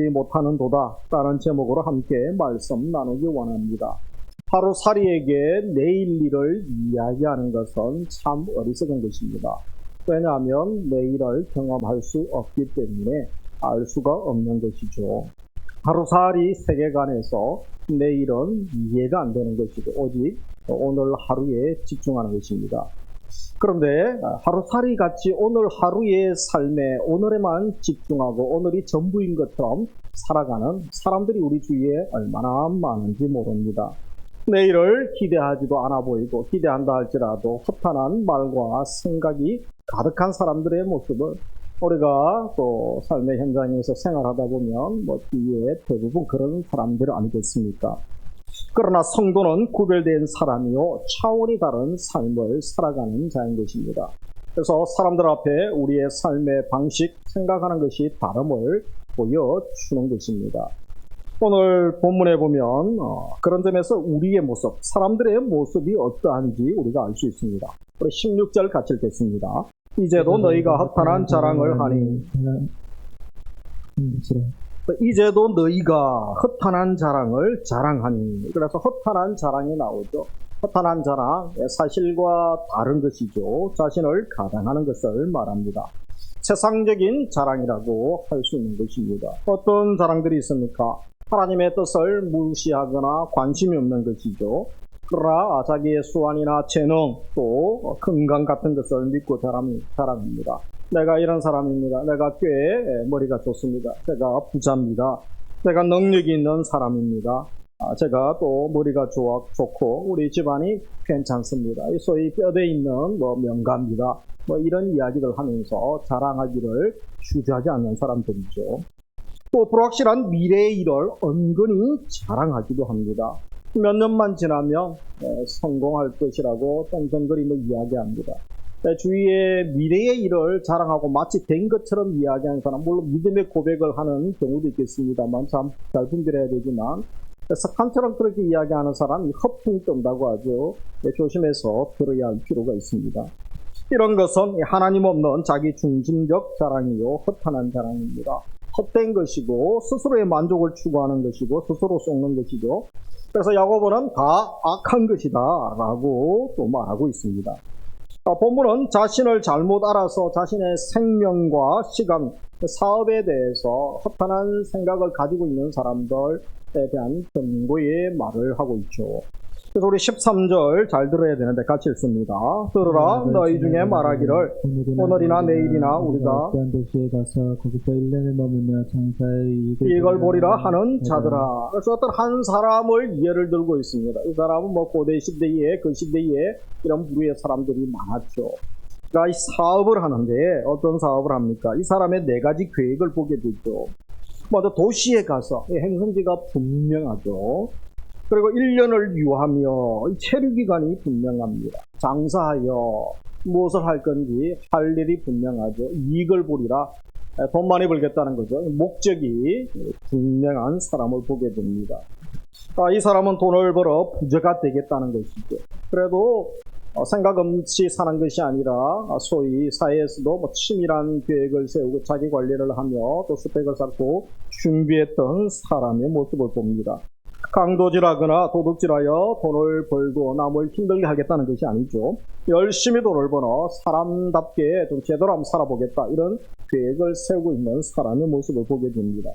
못하는 도다 라는 제목으로 함께 말씀 나누기 원합니다. 하루살이에게 내일 일을 이야기하는 것은 참 어리석은 것입니다. 왜냐하면 내일을 경험할 수 없기 때문에 알 수가 없는 것이죠. 하루살이 세계관에서 내일은 이해가 안 되는 것이고 오직 오늘 하루에 집중하는 것입니다. 그런데 하루살이 같이 오늘 하루의 삶에 오늘에만 집중하고 오늘이 전부인 것처럼 살아가는 사람들이 우리 주위에 얼마나 많은지 모릅니다. 내일을 기대하지도 않아 보이고 기대한다 할지라도 허탄한 말과 생각이 가득한 사람들의 모습을 우리가 또 삶의 현장에서 생활하다 보면 뒤에 대부분 그런 사람들 아니겠습니까? 그러나 성도는 구별된 사람이요 차원이 다른 삶을 살아가는 자인 것입니다. 그래서 사람들 앞에 우리의 삶의 방식, 생각하는 것이 다름을 보여주는 것입니다. 오늘 본문에 보면 그런 점에서 우리의 모습, 사람들의 모습이 어떠한지 우리가 알 수 있습니다. 우리 16절 같이 읽겠습니다. 이제도 너희가 허탄한 자랑을 하니 이제도 너희가 허탄한 자랑을 자랑하니. 그래서 허탄한 자랑이 나오죠. 허탄한 자랑, 사실과 다른 것이죠. 자신을 가장하는 것을 말합니다. 세상적인 자랑이라고 할 수 있는 것입니다. 어떤 자랑들이 있습니까? 하나님의 뜻을 무시하거나 관심이 없는 것이죠. 그러나 자기의 수완이나 재능 또 건강 같은 것을 믿고 자랑합니다. 내가 이런 사람입니다. 내가 꽤 머리가 좋습니다. 제가 부자입니다. 제가 능력이 있는 사람입니다. 제가 또 머리가 좋고 우리 집안이 괜찮습니다. 소위 뼈대 있는 명가입니다. 이런 이야기를 하면서 자랑하기를 주저하지 않는 사람들이죠. 또 불확실한 미래의 일을 은근히 자랑하기도 합니다. 몇 년만 지나면 성공할 것이라고 떵떵거리며 이야기합니다. 주위의 미래의 일을 자랑하고 마치 된 것처럼 이야기하는 사람, 물론 믿음의 고백을 하는 경우도 있겠습니다만 참 잘 분별해야 되지만 석탄처럼 그렇게 이야기하는 사람이 허풍 뜬다고 하죠. 조심해서 들어야 할 필요가 있습니다. 이런 것은 하나님 없는 자기 중심적 자랑이요 허탄한 자랑입니다. 헛된 것이고 스스로의 만족을 추구하는 것이고 스스로 속는 것이죠. 그래서 야고보는 다 악한 것이다 라고 또 말하고 있습니다. 본문은 자신을 잘못 알아서 자신의 생명과 시간, 사업에 대해서 허탄한 생각을 가지고 있는 사람들에 대한 경고의 말을 하고 있죠. 그래서 우리 13절 잘 들어야 되는데 같이 읽습니다. 들으라 너희 중에 말하기를 오늘이나 내일이나 우리가 도시에 가서 거기서 1년을 머물며 장사의 이익을 보리라 하는 자들아. 그래서 어떤 한 사람을 예를 들고 있습니다. 이 사람은 고대 시대에 그 시대에 이런 부류의 사람들이 많았죠. 그러니까 이 사업을 하는데 어떤 사업을 합니까? 이 사람의 네 가지 계획을 보게 되죠. 먼저 도시에 가서 행성지가 분명하죠. 그리고 1년을 유하며 체류기간이 분명합니다. 장사하여 무엇을 할 건지 할 일이 분명하죠. 이익을 보리라. 돈 많이 벌겠다는 거죠. 목적이 분명한 사람을 보게 됩니다. 이 사람은 돈을 벌어 부자가 되겠다는 것이죠. 그래도 생각 없이 사는 것이 아니라 소위 사회에서도 치밀한 계획을 세우고 자기 관리를 하며 또 스펙을 쌓고 준비했던 사람의 모습을 봅니다. 강도질하거나 도둑질하여 돈을 벌고 남을 힘들게 하겠다는 것이 아니죠. 열심히 돈을 벌어 사람답게 좀 제대로 한번 살아보겠다 이런 계획을 세우고 있는 사람의 모습을 보게 됩니다.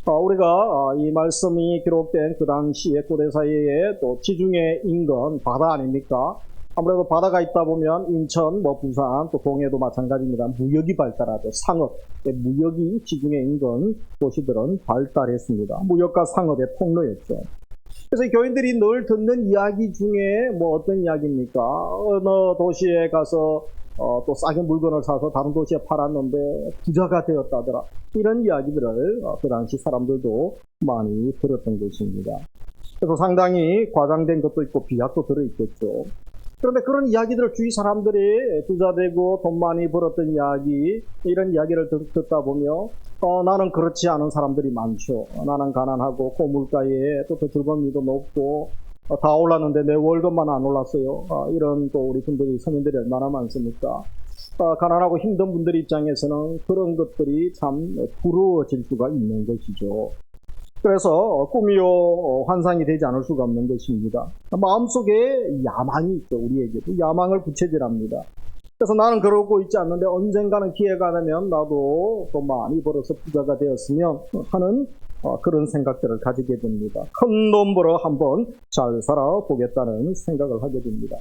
우리가 이 말씀이 기록된 그 당시에 고대 사회의 또 지중해 인근 바다 아닙니까? 아무래도 바다가 있다 보면 인천, 부산, 또 동해도 마찬가지입니다. 무역이 발달하죠. 상업, 무역이 지중해 인근 도시들은 발달했습니다. 무역과 상업의 통로였죠. 그래서 교인들이 늘 듣는 이야기 중에 어떤 이야기입니까? 어느 도시에 가서 또 싸게 물건을 사서 다른 도시에 팔았는데 부자가 되었다더라. 이런 이야기들을 그 당시 사람들도 많이 들었던 것입니다. 그래서 상당히 과장된 것도 있고 비약도 들어있겠죠. 그런데 그런 이야기들을 주위 사람들이 부자되고 돈 많이 벌었던 이야기, 이런 이야기를 듣다 보면 나는 그렇지 않은 사람들이 많죠. 나는 가난하고 고물가에 또 즐거움도 높고 다 올랐는데 내 월급만 안 올랐어요. 이런 또 우리 분들이 서민들이 얼마나 많습니까? 가난하고 힘든 분들 입장에서는 그런 것들이 참 부러워질 수가 있는 것이죠. 그래서 꿈이요 환상이 되지 않을 수가 없는 것입니다. 마음속에 야망이 있죠. 우리에게도 야망을 구체질합니다. 그래서 나는 그러고 있지 않는데 언젠가는 기회가 되면 나도 또 많이 벌어서 부자가 되었으면 하는 그런 생각들을 가지게 됩니다. 큰 돈 벌어 한번 잘 살아보겠다는 생각을 하게 됩니다.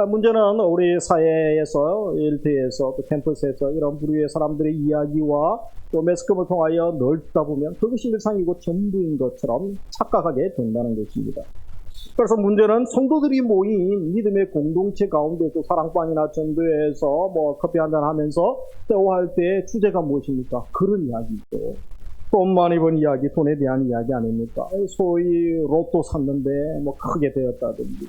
문제는 우리 사회에서, 일터에서, 또 캠퍼스에서 이런 부류의 사람들의 이야기와 또 매스컴을 통하여 늘 듣다 보면 그것이 일상이고 전부인 것처럼 착각하게 된다는 것입니다. 그래서 문제는 성도들이 모인 믿음의 공동체 가운데서 사랑방이나 전도회에서 커피 한잔 하면서 대화할 때 주제가 무엇입니까? 그런 이야기죠. 돈 많이 번 이야기, 돈에 대한 이야기 아닙니까? 소위 로또 샀는데 크게 되었다든지,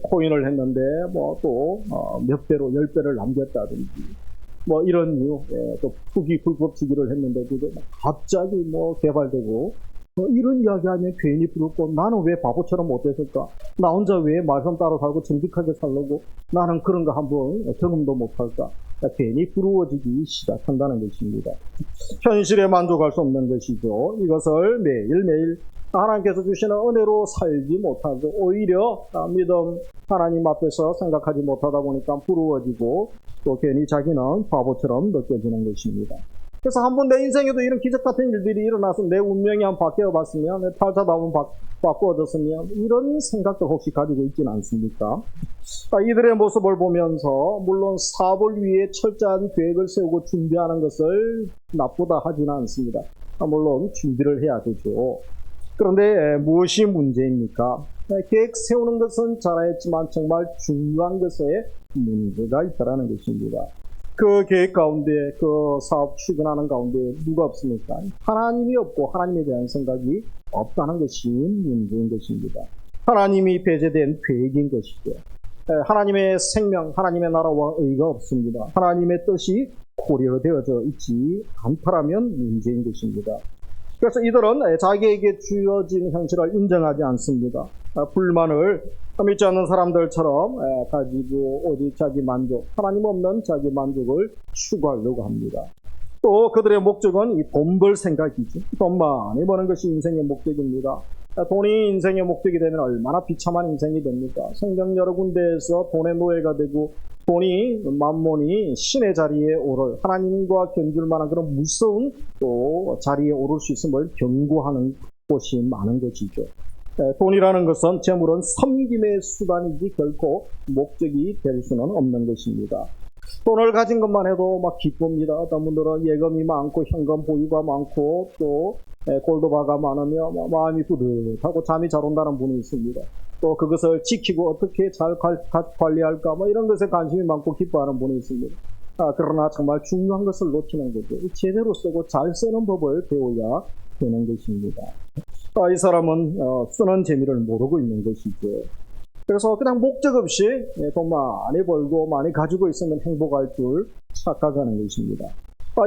코인을 했는데 또 몇 배로 10배를 남겼다든지, 이런 이유, 또 투기, 불법 투기를 했는데 그게 갑자기 개발되고, 이런 이야기 하면 괜히 부럽고, 나는 왜 바보처럼 못했을까? 나 혼자 왜 말씀 따로 살고 정직하게 살려고 나는 그런 거 한번 경험도 못할까? 괜히 부러워지기 시작한다는 것입니다. 현실에 만족할 수 없는 것이죠. 이것을 매일매일 하나님께서 주시는 은혜로 살지 못하고 오히려 믿음 하나님 앞에서 생각하지 못하다 보니까 부러워지고 또 괜히 자기는 바보처럼 느껴지는 것입니다. 그래서 한번 내 인생에도 이런 기적 같은 일들이 일어나서 내 운명이 한번 바뀌어 봤으면, 내 팔자도 한번 바꾸어졌으면, 이런 생각도 혹시 가지고 있지는 않습니까? 이들의 모습을 보면서, 물론 사업을 위해 철저한 계획을 세우고 준비하는 것을 나쁘다 하지는 않습니다. 물론 준비를 해야 되죠. 그런데 무엇이 문제입니까? 계획 세우는 것은 잘했지만 정말 중요한 것에 문제가 있다는 것입니다. 그 계획 가운데, 그 사업 추진하는 가운데 누가 없습니까? 하나님이 없고 하나님에 대한 생각이 없다는 것이 문제인 것입니다. 하나님이 배제된 계획인 것이죠. 하나님의 생명, 하나님의 나라와 의가 없습니다. 하나님의 뜻이 고려되어져 있지 않다라면 문제인 것입니다. 그래서 이들은 자기에게 주어진 현실을 인정하지 않습니다. 불만을 믿지 않는 사람들처럼 가지고 오직 자기 만족, 하나님 없는 자기 만족을 추구하려고 합니다. 또 그들의 목적은 이 돈 벌 생각이죠. 돈 많이 버는 것이 인생의 목적입니다. 돈이 인생의 목적이 되면 얼마나 비참한 인생이 됩니까? 생각 여러 군데에서 돈의 노예가 되고 돈이, 만몬이 신의 자리에 오를, 하나님과 견줄 만한 그런 무서운 또 자리에 오를 수 있음을 경고하는 곳이 많은 것이죠. 돈이라는 것은, 재물은 섬김의 수단이지 결코 목적이 될 수는 없는 것입니다. 돈을 가진 것만 해도 기쁩니다. 어떤 분들은 예금이 많고 현금 보유가 많고 또 골드바가 많으며 마음이 뿌듯하고 잠이 잘 온다는 분이 있습니다. 또 그것을 지키고 어떻게 잘 관리할까 이런 것에 관심이 많고 기뻐하는 분이 있습니다. 그러나 정말 중요한 것을 놓치는 거죠. 제대로 쓰고 잘 쓰는 법을 배워야 되는 것입니다. 이 사람은 쓰는 재미를 모르고 있는 것이죠. 그래서 그냥 목적 없이 돈 많이 벌고 많이 가지고 있으면 행복할 줄 착각하는 것입니다.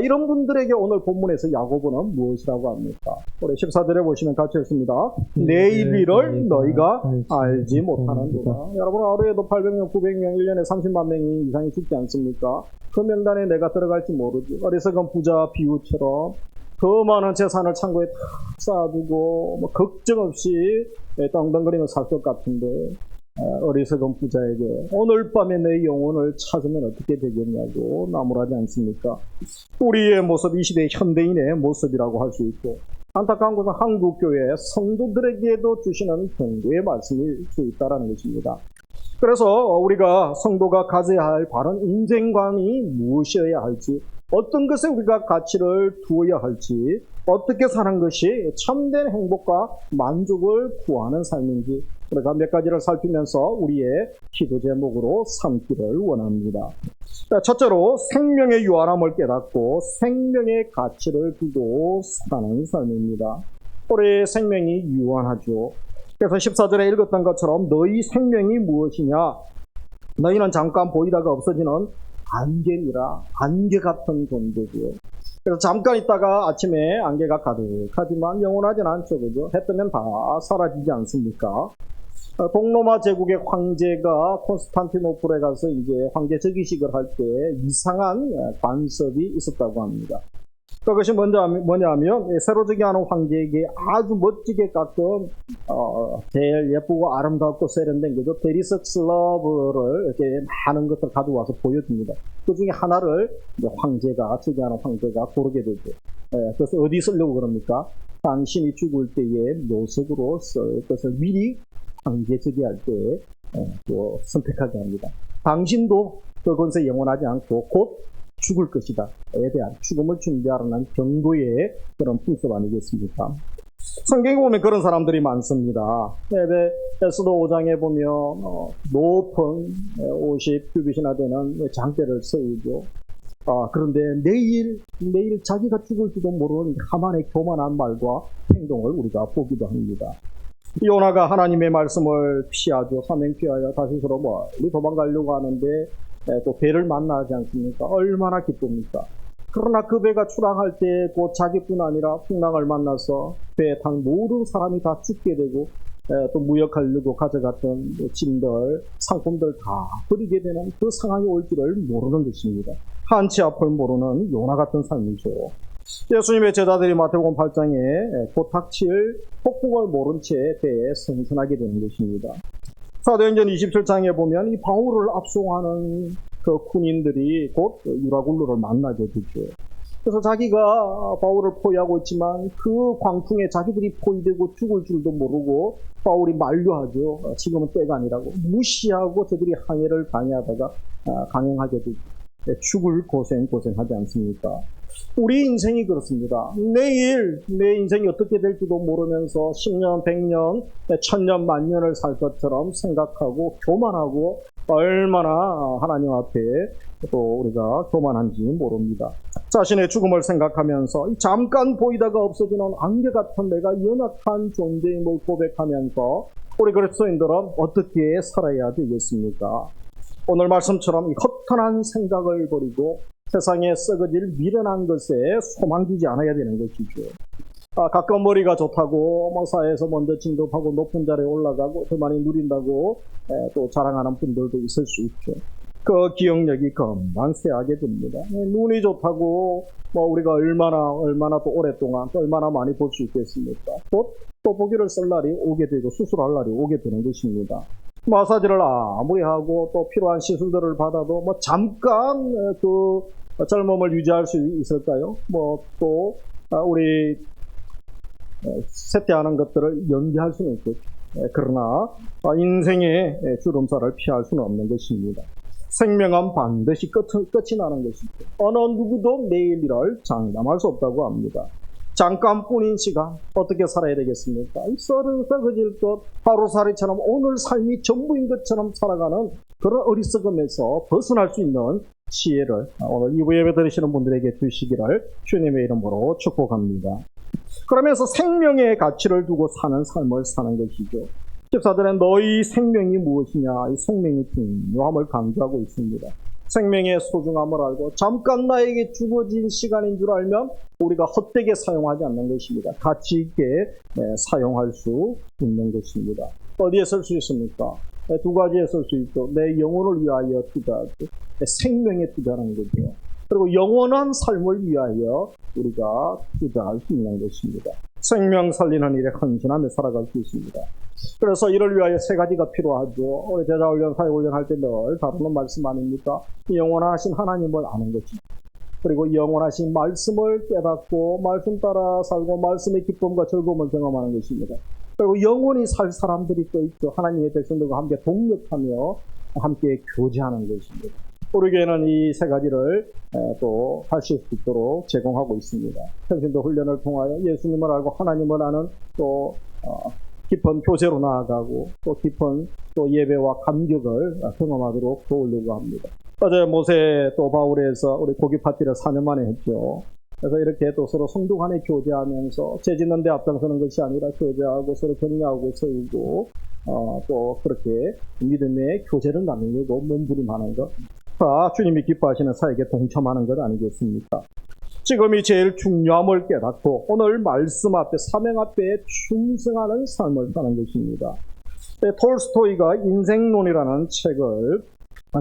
이런 분들에게 오늘 본문에서 야고보는 무엇이라고 합니까? 우리 14절에 보시면 같이 읽습니다. 내일 일을 너희가 알지 못하는구나. 여러분, 하루에도 800명, 900명, 1년에 30만 명이 이상이 죽지 않습니까? 그 명단에 내가 들어갈지 모르지. 어리석은 부자 비유처럼 그 많은 재산을 창고에 다 쌓아두고 걱정 없이 떵떵거리며 살 것 같은데, 어리석은 부자에게 오늘 밤에 내 영혼을 찾으면 어떻게 되겠냐고 나무라지 않습니까? 우리의 모습, 이 시대의 현대인의 모습이라고 할 수 있고, 안타까운 것은 한국교회 성도들에게도 주시는 경고의 말씀일 수 있다는 것입니다. 그래서 우리가 성도가 가져야 할 바른 인생관이 무엇이어야 할지, 어떤 것에 우리가 가치를 두어야 할지, 어떻게 사는 것이 참된 행복과 만족을 구하는 삶인지 우리가 몇 가지를 살피면서 우리의 기도 제목으로 삼기를 원합니다. 첫째로 생명의 유한함을 깨닫고 생명의 가치를 두고 사는 삶입니다. 우리의 생명이 유한하죠. 그래서 14절에 읽었던 것처럼 너희 생명이 무엇이냐? 너희는 잠깐 보이다가 없어지는 안개니라. 안개 같은 존재고요. 그래서 잠깐 있다가 아침에 안개가 가득하지만 영원하진 않죠. 그죠? 해 뜨면 다 사라지지 않습니까? 동로마 제국의 황제가 콘스탄티노플에 가서 이제 황제 즉위식을 할 때 이상한 관습이 있었다고 합니다. 그것이 뭐냐면 새로 즉위하는 황제에게 아주 멋지게 깎은 제일 예쁘고 아름답고 세련된 거죠. 데리석스 러브를 이렇게 많은 것을 가져와서 보여줍니다. 그 중에 하나를 황제가 즉위하는 황제가 고르게 되죠. 그래서 어디 쓰려고 그럽니까? 당신이 죽을 때에 묘석으로 쓸 것을 미리 황제 즉위할 때 선택하게 합니다. 당신도 그것에 영원하지 않고 곧 죽을 것이다. 에 대한 죽음을 준비하라는 경고의 그런 풍습 아니겠습니까? 성경에 보면 그런 사람들이 많습니다. 에스더 5장에 보면 높은 50규빗이나 되는 장대를 세우죠. 그런데 내일 자기가 죽을지도 모르는 하만의 교만한 말과 행동을 우리가 보기도 합니다. 요나가 하나님의 말씀을 피하죠. 사명 피하여 다시스로 멀리 도망가려고 하는데 또 배를 만나지 않습니까? 얼마나 기쁩니까? 그러나 그 배가 출항할 때 곧 자기뿐 아니라 풍랑을 만나서 배에 탄 모든 사람이 다 죽게 되고 또 무역하려고 가져갔던 짐들, 상품들 다 버리게 되는 그 상황이 올지를 모르는 것입니다. 한치 앞을 모르는 요나 같은 삶이죠. 예수님의 제자들이 마태복음 8장에 곧 닥칠 폭풍을 모른 채 배에 승선하게 되는 것입니다. 사도행전 27장에 보면 이 바울을 압송하는 그 군인들이 곧 유라굴로를 만나게 되죠. 그래서 자기가 바울을 포위하고 있지만 그 광풍에 자기들이 포위되고 죽을 줄도 모르고 바울이 만류하죠. 지금은 때가 아니라고 무시하고 저들이 항해를 방해하다가 강행하게 되죠. 죽을 고생하지 않습니까? 우리 인생이 그렇습니다. 내일 내 인생이 어떻게 될지도 모르면서 10년, 100년, 1000년, 만년을 살 것처럼 생각하고 교만하고 얼마나 하나님 앞에 또 우리가 교만한지 모릅니다. 자신의 죽음을 생각하면서 잠깐 보이다가 없어지는 안개 같은 내가 연약한 존재임을 고백하면서 우리 그리스도인들은 어떻게 살아야 되겠습니까? 오늘 말씀처럼 이 허탄한 생각을 버리고 세상에 썩어질 미련한 것에 소망기지 않아야 되는 것이죠. 가끔 머리가 좋다고 사회에서 먼저 진급하고 높은 자리에 올라가고 더 많이 누린다고 또 자랑하는 분들도 있을 수 있죠. 그 기억력이 금방 쇠하게 됩니다. 눈이 좋다고 우리가 얼마나 또 오랫동안 또 얼마나 많이 볼 수 있겠습니까? 곧 또 보기를 쓸 날이 오게 되고 수술할 날이 오게 되는 것입니다. 마사지를 아무리 하고 또 필요한 시술들을 받아도 잠깐 그 젊음을 유지할 수 있을까요? 또 우리 쇠퇴하는 것들을 연기할 수는 있겠죠. 그러나 인생의 주름살을 피할 수는 없는 것입니다. 생명은 반드시 끝이 나는 것이죠. 어느 누구도 내일 일을 장담할 수 없다고 합니다. 잠깐뿐인 시간 어떻게 살아야 되겠습니까? 썩어질 것 하루살이처럼 오늘 삶이 전부인 것처럼 살아가는 그런 어리석음에서 벗어날 수 있는 지혜를 오늘 2부 예배 드리시는 분들에게 주시기를 주님의 이름으로 축복합니다. 그러면서 생명의 가치를 두고 사는 삶을 사는 것이죠. 집사들은 너희 생명이 무엇이냐, 이 생명의 중요함을 강조하고 있습니다. 생명의 소중함을 알고 잠깐 나에게 주어진 시간인 줄 알면 우리가 헛되게 사용하지 않는 것입니다. 가치 있게 사용할 수 있는 것입니다. 어디에 쓸 수 있습니까? 두 가지에 쓸 수 있죠. 내 영혼을 위하여 투자하고 생명에 투자하는 거죠. 그리고 영원한 삶을 위하여 우리가 투자할 수 있는 것입니다. 생명 살리는 일에 헌신하며 살아갈 수 있습니다. 그래서 이를 위하여 세 가지가 필요하죠. 우리 제자훈련, 사회훈련 할 때 늘 다루는 말씀 아닙니까? 영원하신 하나님을 아는 것입니다. 그리고 영원하신 말씀을 깨닫고 말씀 따라 살고 말씀의 기쁨과 즐거움을 경험하는 것입니다. 그리고 영원히 살 사람들이 또 있죠. 하나님의 백성들과 함께 동력하며 함께 교제하는 것입니다. 우리 교회는 이 세 가지를 또 하실 수 있도록 제공하고 있습니다. 평신도 훈련을 통하여 예수님을 알고 하나님을 아는 또 깊은 교제로 나아가고 또 깊은 또 예배와 감격을 경험하도록 도우려고 합니다. 어제 모세 또 바울에서 우리 고기 파티를 4년 만에 했죠. 그래서 이렇게 또 서로 성도 간에 교제하면서 죄 짓는 데 앞장서는 것이 아니라 교제하고 서로 격려하고 세우고 또 그렇게 믿음의 교제를 나누려고 몸부림하는 것. 주님이 기뻐하시는 사역에 동참하는 것 아니겠습니까? 지금이 제일 중요함을 깨닫고 오늘 말씀 앞에 사명 앞에 충성하는 삶을 사는 것입니다. 톨스토이가 인생론이라는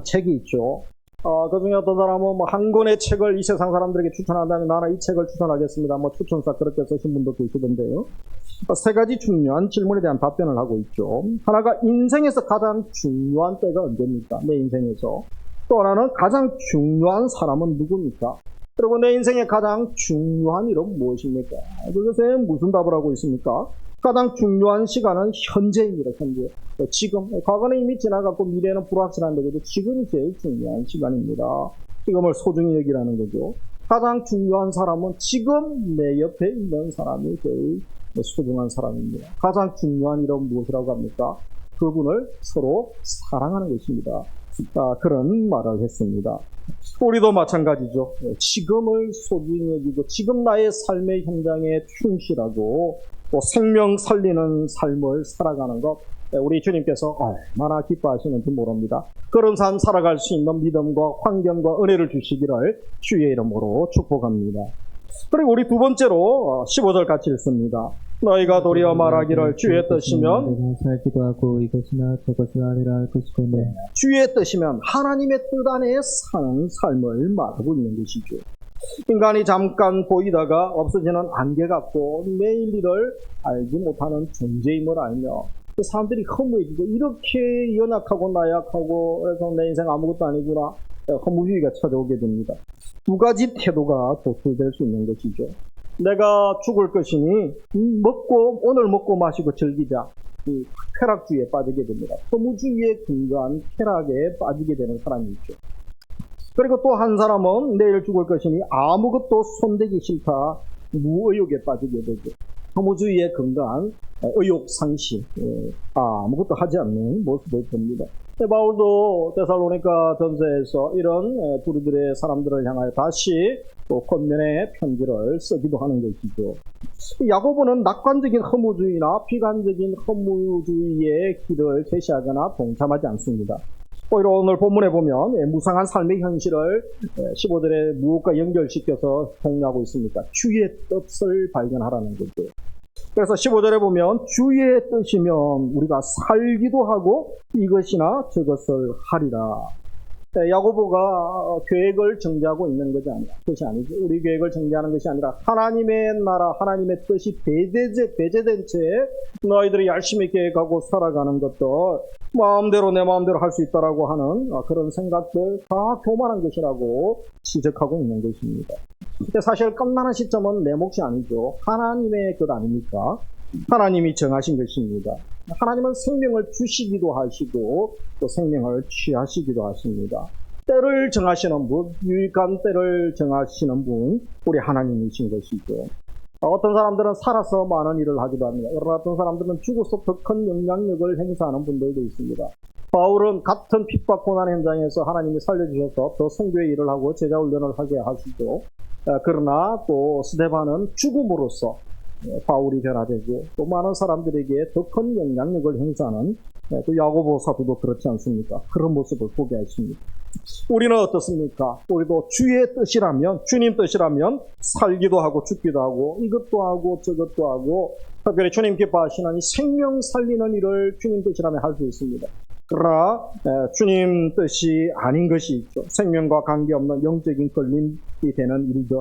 책이 있죠. 그 중에 어떤 사람은 뭐 한 권의 책을 이 세상 사람들에게 추천한다면 나는 이 책을 추천하겠습니다. 뭐 추천사 그렇게 쓰신 분도 계시던데요. 세 가지 중요한 질문에 대한 답변을 하고 있죠. 하나가 인생에서 가장 중요한 때가 언제입니까? 내 인생에서. 또 하나는 가장 중요한 사람은 누굽니까? 그리고 내 인생의 가장 중요한 일은 무엇입니까? 그것에 무슨 답을 하고 있습니까? 가장 중요한 시간은 현재입니다. 현재. 지금. 과거는 이미 지나갔고 미래는 불확실한데 그래도 지금이 제일 중요한 시간입니다. 지금을 소중히 여기라는 거죠. 가장 중요한 사람은 지금 내 옆에 있는 사람이 제일 소중한 사람입니다. 가장 중요한 일은 무엇이라고 합니까? 그분을 서로 사랑하는 것입니다. 그런 말을 했습니다. 우리도 마찬가지죠. 지금을 소중히 여기고 지금 나의 삶의 현장에 충실하고 또 생명 살리는 삶을 살아가는 것 우리 주님께서 얼마나 기뻐하시는지 모릅니다. 그런 삶 살아갈 수 있는 믿음과 환경과 은혜를 주시기를 주의 이름으로 축복합니다. 그리고 우리 두 번째로 15절 같이 읽습니다. 너희가 도리어 말하기를 주의 뜻이면 살기도 하고 이것이나 저것이 아니라 할 것이거늘 주의 뜻이면 하나님의 뜻 안에 사는 삶을 말하고 있는 것이죠. 인간이 잠깐 보이다가 없어지는 안개 같고 내일 일을 알지 못하는 존재임을 알며 사람들이 허무해지고 이렇게 연약하고 나약하고 그래서 내 인생 아무것도 아니구나 허무주의가 찾아오게 됩니다. 두 가지 태도가 도출될 수 있는 것이죠. 내가 죽을 것이니 오늘 먹고 마시고 즐기자. 이 쾌락주의에 빠지게 됩니다. 허무주의에 근거한 쾌락에 빠지게 되는 사람이 있죠. 그리고 또 한 사람은 내일 죽을 것이니 아무것도 손대기 싫다. 무의욕에 빠지게 되죠. 허무주의에 근거한 의욕상실, 아무것도 하지 않는 모습을 봅니다. 바울도 데살로니가 전서에서 이런 부류들의 사람들을 향하여 다시 또 권면의 편지를 쓰기도 하는 것이죠. 야고보는 낙관적인 허무주의나 비관적인 허무주의의 길을 제시하거나 동참하지 않습니다. 오히려 오늘 본문에 보면 무상한 삶의 현실을 15절에 무엇과 연결시켜서 통하고 있습니까? 주의 뜻을 발견하라는 거죠. 그래서 15절에 보면 주의 뜻이면 우리가 살기도 하고 이것이나 저것을 하리라. 야고보가 계획을 정지하고 있는 것이 아니죠. 우리 계획을 정지하는 것이 아니라 하나님의 나라, 하나님의 뜻이 배제된 채 너희들이 열심히 계획하고 살아가는 것도 내 마음대로 할 수 있다라고 하는 그런 생각들 다 교만한 것이라고 지적하고 있는 것입니다. 근데 사실 끝나는 시점은 내 몫이 아니죠. 하나님의 것 아닙니까? 하나님이 정하신 것입니다. 하나님은 생명을 주시기도 하시고 또 생명을 취하시기도 하십니다. 때를 정하시는 분, 유익한 때를 정하시는 분, 우리 하나님이신 것이죠. 어떤 사람들은 살아서 많은 일을 하기도 합니다. 그러나 어떤 사람들은 죽어서 더 큰 영향력을 행사하는 분들도 있습니다. 바울은 같은 핍박 고난 현장에서 하나님이 살려주셔서 더 선교의 일을 하고 제자 훈련을 하게 하시죠. 그러나 또 스데반은 죽음으로써 바울이 변화되고 또 많은 사람들에게 더 큰 영향력을 행사하는 또 야고보 사도도 그렇지 않습니까? 그런 모습을 보게 하십니다. 우리는 어떻습니까? 우리도 주의 뜻이라면, 주님 뜻이라면 살기도 하고 죽기도 하고 이것도 하고 저것도 하고 특별히 주님 기뻐하시는 이 생명 살리는 일을 주님 뜻이라면 할 수 있습니다. 그러나 주님 뜻이 아닌 것이 있죠. 생명과 관계없는 영적인 걸림이 되는 일들.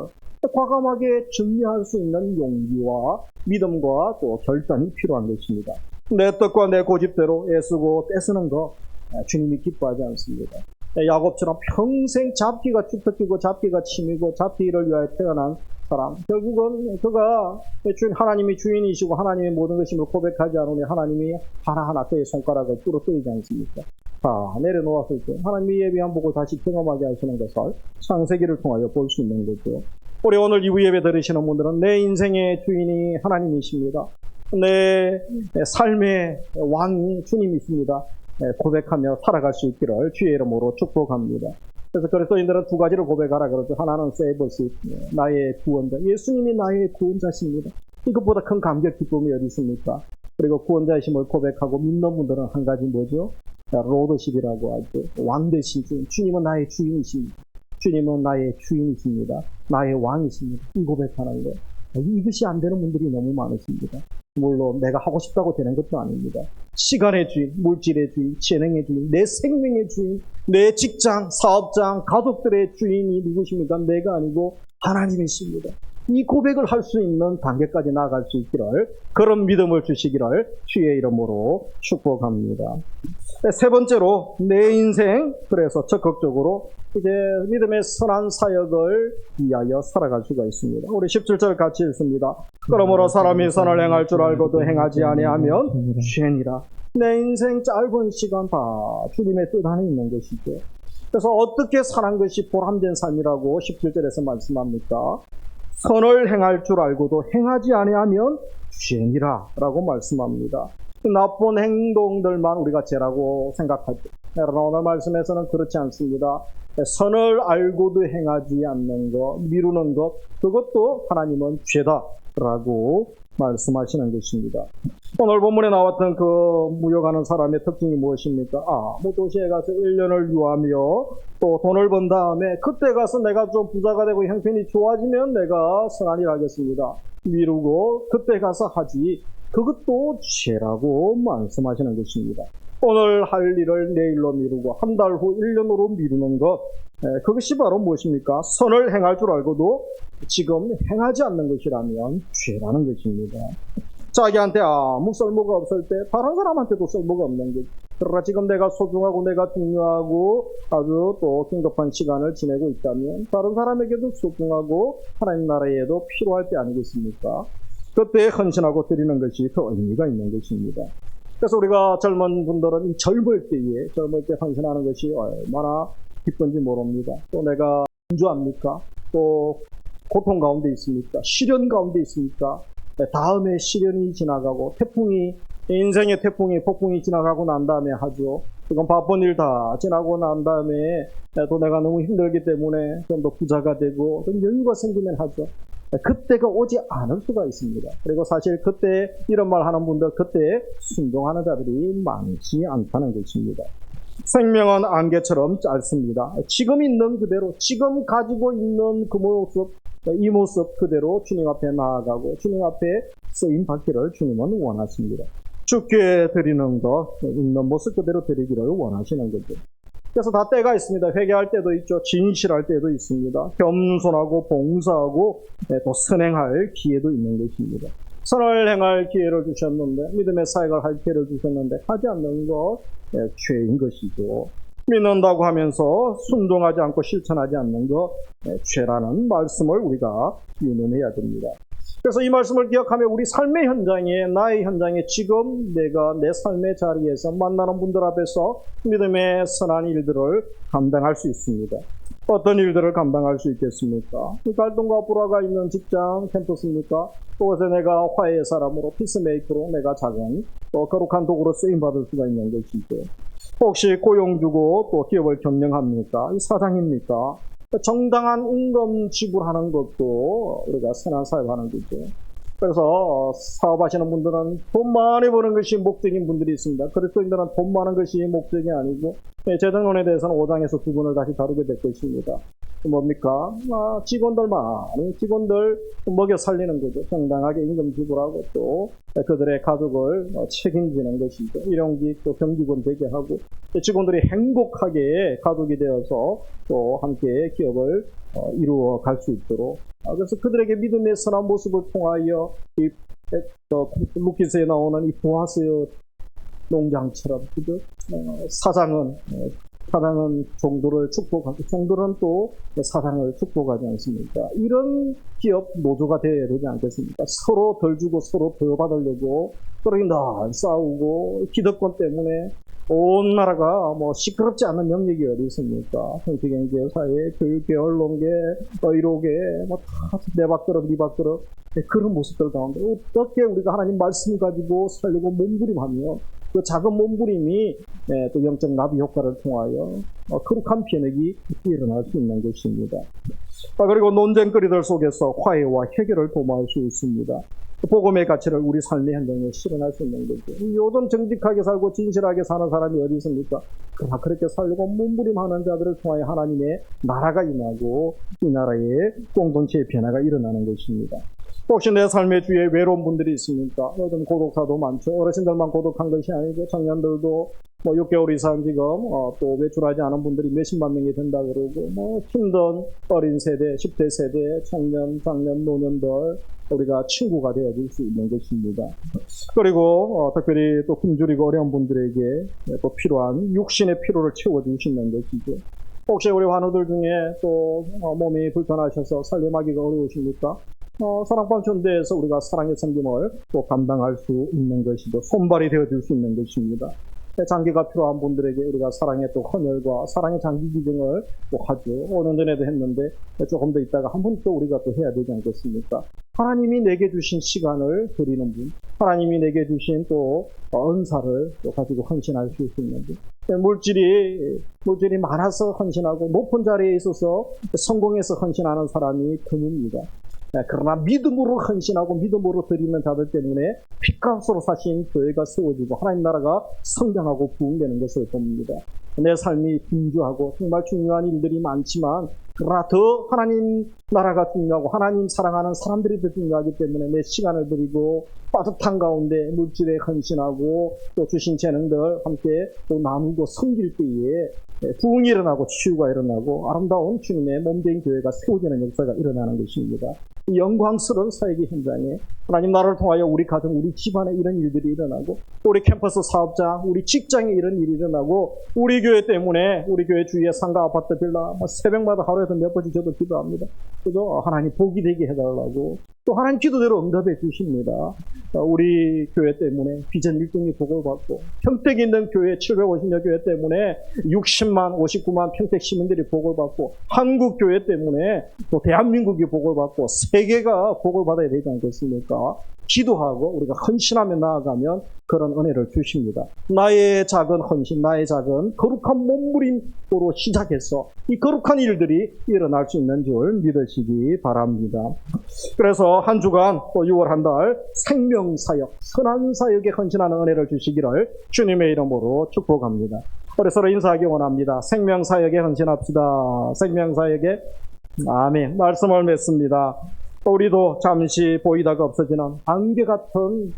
과감하게 정리할 수 있는 용기와 믿음과 또 결단이 필요한 것입니다. 내 뜻과 내 고집대로 애쓰고 떼쓰는 거 주님이 기뻐하지 않습니다. 야곱처럼 평생 잡기가 주특기고 잡기가 취미고 잡기를 위하여 태어난 사람, 결국은 그가 하나님이 주인이시고 하나님의 모든 것임을 고백하지 않으니 하나님이 하나하나 그의 손가락을 부러뜨리지 않습니까? 다 내려놓았을 때 하나님의 예비한 복을 다시 경험하게 하시는 것을 창세기를 통하여 볼 수 있는 거죠. 우리 오늘 이부 예배 들으시는 분들은 내 인생의 주인이 하나님이십니다. 내 삶의 왕이 주님이십니다. 고백하며 살아갈 수 있기를 주의 이름으로 축복합니다. 그래서 그리스도인들은 두 가지를 고백하라 그러죠. 하나는 세이버십, 나의 구원자. 예수님이 나의 구원자십니다. 이것보다 큰 감격 기쁨이 어디 있습니까? 그리고 구원자이심을 고백하고 믿는 분들은 한 가지 뭐죠? 로드십이라고 하죠. 왕 되신 주인. 주님은 나의 주인이십니다. 주님은 나의 주인이십니다. 나의 왕이십니다. 이 고백하는 거. 이것이 안 되는 분들이 너무 많으십니다. 물론 내가 하고 싶다고 되는 것도 아닙니다. 시간의 주인, 물질의 주인, 재능의 주인, 내 생명의 주인, 내 직장, 사업장, 가족들의 주인이 누구십니까? 내가 아니고 하나님이십니다. 이 고백을 할 수 있는 단계까지 나아갈 수 있기를, 그런 믿음을 주시기를 주의 이름으로 축복합니다. 세 번째로 내 인생, 그래서 적극적으로 이제 믿음의 선한 사역을 위하여 살아갈 수가 있습니다. 우리 17절 같이 읽습니다. 그러므로 사람이 선을 행할 줄 알고도 행하지 아니하면 죄니라. 내 인생 짧은 시간 다 주님의 뜻 안에 있는 것이죠. 그래서 어떻게 사는 것이 보람된 삶이라고 17절에서 말씀합니까? 선을 행할 줄 알고도 행하지 아니하면 죄니라 라고 말씀합니다. 나쁜 행동들만 우리가 죄라고 생각하죠. 그러나 오늘 말씀에서는 그렇지 않습니다. 선을 알고도 행하지 않는 것, 미루는 것, 그것도 하나님은 죄다라고 말씀하시는 것입니다. 오늘 본문에 나왔던 그 무역하는 사람의 특징이 무엇입니까? 도시에 가서 1년을 유하며 또 돈을 번 다음에 그때 가서 내가 좀 부자가 되고 형편이 좋아지면 내가 선한 일 하겠습니다. 미루고 그때 가서 하지. 그것도 죄라고 말씀하시는 것입니다. 오늘 할 일을 내일로 미루고 한 달 후 1년으로 미루는 것, 그것이 바로 무엇입니까? 선을 행할 줄 알고도 지금 행하지 않는 것이라면 죄라는 것입니다. 자기한테 아무 쓸모가 없을 때 다른 사람한테도 쓸모가 없는 것. 그러나 지금 내가 소중하고 내가 중요하고 아주 또 긴급한 시간을 지내고 있다면 다른 사람에게도 소중하고 하나님 나라에도 필요할 때 아니겠습니까? 그때 헌신하고 드리는 것이 더 의미가 있는 것입니다. 그래서 우리가 젊은 분들은 젊을 때 헌신하는 것이 얼마나 기쁜지 모릅니다. 또 내가 분주합니까? 또 고통 가운데 있습니까? 시련 가운데 있습니까? 다음에 시련이 지나가고 인생의 태풍이 폭풍이 지나가고 난 다음에 하죠. 그건 바쁜 일 다 지나고 난 다음에 또 내가 너무 힘들기 때문에 좀 더 부자가 되고 좀 여유가 생기면 하죠. 그때가 오지 않을 수가 있습니다. 그리고 사실 그때 이런 말 하는 분들, 그때 순종하는 자들이 많지 않다는 것입니다. 생명은 안개처럼 짧습니다. 지금 있는 그대로, 지금 가지고 있는 그 모습, 이 모습 그대로 주님 앞에 나아가고 주님 앞에 쓰임 받기를 주님은 원하십니다. 주께 드리는 것, 있는 모습 그대로 드리기를 원하시는 거죠. 그래서 다 때가 있습니다. 회개할 때도 있죠. 진실할 때도 있습니다. 겸손하고 봉사하고 또 선행할 기회도 있는 것입니다. 선을 행할 기회를 주셨는데, 믿음의 사역을 할 기회를 주셨는데 하지 않는 것, 죄인 것이죠. 믿는다고 하면서 순종하지 않고 실천하지 않는 것, 죄라는 말씀을 우리가 유념해야 됩니다. 그래서 이 말씀을 기억하며 우리 삶의 현장에, 나의 현장에 지금 내가 내 삶의 자리에서 만나는 분들 앞에서 믿음의 선한 일들을 감당할 수 있습니다. 어떤 일들을 감당할 수 있겠습니까? 갈등과 불화가 있는 직장, 캠퍼스입니까? 그것에 내가 화해의 사람으로, 피스메이커로 내가 작은 또 거룩한 도구로 쓰임받을 수가 있는 것이죠. 혹시 고용 주고 또 기업을 경영합니까? 이 사장입니까? 정당한 임금 지불하는 것도 우리가 선한 사역하는 거죠. 그래서 사업하시는 분들은 돈 많이 버는 것이 목적인 분들이 있습니다. 그리스도인들은 돈 많은 것이 목적이 아니고, 재정론에 대해서는 5장에서 두 번을 다시 다루게 될 것입니다. 뭡니까? 직원들 먹여 살리는 거죠. 정당하게 임금 지불하고 또 그들의 가족을 책임지는 것이죠. 일용직 또 경직원 되게 하고, 직원들이 행복하게 가족이 되어서 또 함께 기업을 이루어 갈 수 있도록, 그래서 그들에게 믿음의 선한 모습을 통하여 루키스에 나오는 이 보아스 농장처럼, 그죠? 사장은 종도를 축복하고 종도는 또 사장을 축복하지 않습니까? 이런 기업 노조가 되어야 되지 않겠습니까? 서로 덜 주고 서로 더 받으려고 그러니 싸우고, 기득권 때문에 온 나라가 시끄럽지 않은 영역이 어디 있습니까? 정치경제, 사회, 교육계, 언론계, 의료계, 다 내 밥그릇, 네 밥그릇, 그런 모습들 가운데 어떻게 우리가 하나님 말씀 가지고 살려고 몸부림하며, 그 작은 몸부림이 또 영적 나비 효과를 통하여 거룩한 변혁이 일어날 수 있는 것입니다. 그리고 논쟁거리들 속에서 화해와 해결을 도모할 수 있습니다. 복음의 가치를 우리 삶의 현장에 실현할 수 있는 거죠. 요즘 정직하게 살고 진실하게 사는 사람이 어디 있습니까? 그러나 그렇게 살려고 몸부림하는 자들을 통하여 하나님의 나라가 임하고 이 나라의 공동체의 변화가 일어나는 것입니다. 혹시 내 삶의 주위에 외로운 분들이 있습니까? 요즘 고독사도 많죠. 어르신들만 고독한 것이 아니고 청년들도 뭐 6개월 이상 지금 또 외출하지 않은 분들이 몇십만 명이 된다 그러고 뭐 힘든 어린 세대, 10대 세대, 청년, 장년, 노년들 우리가 친구가 되어줄 수 있는 것입니다. 그리고 특별히 또 굶주리고 어려운 분들에게 또 필요한 육신의 필요를 채워주시는 것이죠. 혹시 우리 환우들 중에 또 몸이 불편하셔서 살림하기가 어려우십니까? 사랑방촌대에서 우리가 사랑의 섬김을 또 감당할 수 있는 것이죠. 손발이 되어줄 수 있는 것입니다. 장기가 필요한 분들에게 우리가 사랑의 또 헌혈과 사랑의 장기 기증을 또 하죠. 5년 전에도 했는데 조금 더 있다가 한 번 또 우리가 또 해야 되지 않겠습니까? 하나님이 내게 주신 시간을 드리는 분, 하나님이 내게 주신 또 은사를 또 가지고 헌신할 수 있는 분. 물질이 많아서 헌신하고 높은 자리에 있어서 성공해서 헌신하는 사람이 드뭅니다. 그러나 믿음으로 헌신하고 믿음으로 드리는 자들 때문에 핏값으로 사신 교회가 세워지고 하나님 나라가 성장하고 부흥되는 것을 봅니다. 내 삶이 분주하고 정말 중요한 일들이 많지만 그러나 더 하나님 나라가 중요하고 하나님 사랑하는 사람들이 더 중요하기 때문에 내 시간을 드리고 빠듯한 가운데 물질에 헌신하고 또 주신 재능들 함께 또 나누고 섬길 때에 부흥이 일어나고 치유가 일어나고 아름다운 주님의 몸된 교회가 세워지는 역사가 일어나는 것입니다. 이 영광스러운 사역의 현장에 하나님 나라를 통하여 우리 가정, 우리 집안에 이런 일들이 일어나고 우리 캠퍼스 사업장, 우리 직장에 이런 일이 일어나고 우리 교회 때문에 우리 교회 주위에 상가, 아파트, 빌라 새벽마다 하루에도 몇 번씩 저도 기도합니다. 그죠? 하나님 복이 되게 해달라고 또 하나님 기도대로 응답해 주십니다. 우리 교회 때문에 비전 1등이 복을 받고 평택에 있는 교회 750여 교회 때문에 60만 59만 평택 시민들이 복을 받고 한국 교회 때문에 또 대한민국이 복을 받고 세계가 복을 받아야 되지 않겠습니까? 기도하고 우리가 헌신하며 나아가면 그런 은혜를 주십니다. 나의 작은 헌신, 나의 작은 거룩한 몸부림으로 시작해서 이 거룩한 일들이 일어날 수 있는 줄 믿으시기 바랍니다. 그래서 한 주간 또 6월 한 달 생명사역, 선한사역에 헌신하는 은혜를 주시기를 주님의 이름으로 축복합니다. 우리 서로 인사하기 원합니다. 생명사역에 헌신합시다. 생명사역에 아멘. 말씀을 맺습니다. 우리도 잠시 보이다가 없어지는 안개 같은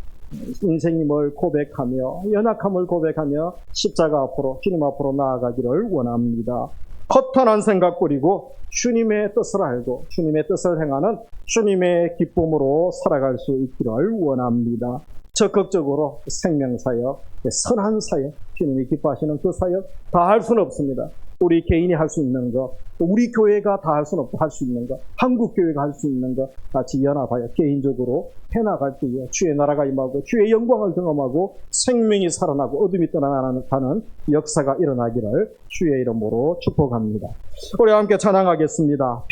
인생임을 고백하며 연약함을 고백하며 십자가 앞으로 주님 앞으로 나아가기를 원합니다. 허탄한 생각 버리고 주님의 뜻을 알고 주님의 뜻을 행하는 주님의 기쁨으로 살아갈 수 있기를 원합니다. 적극적으로 생명사역, 선한 사역, 주님이 기뻐하시는 그 사역 다 할 수는 없습니다. 우리 개인이 할 수 있는 것, 우리 교회가 다 할 수는 없고 할 수 있는 것, 한국 교회가 할 수 있는 것 같이 연합하여 개인적으로 해나갈 때에 주의 나라가 임하고 주의 영광을 경험하고 생명이 살아나고 어둠이 떠나가는 역사가 일어나기를 주의 이름으로 축복합니다. 우리 함께 찬양하겠습니다.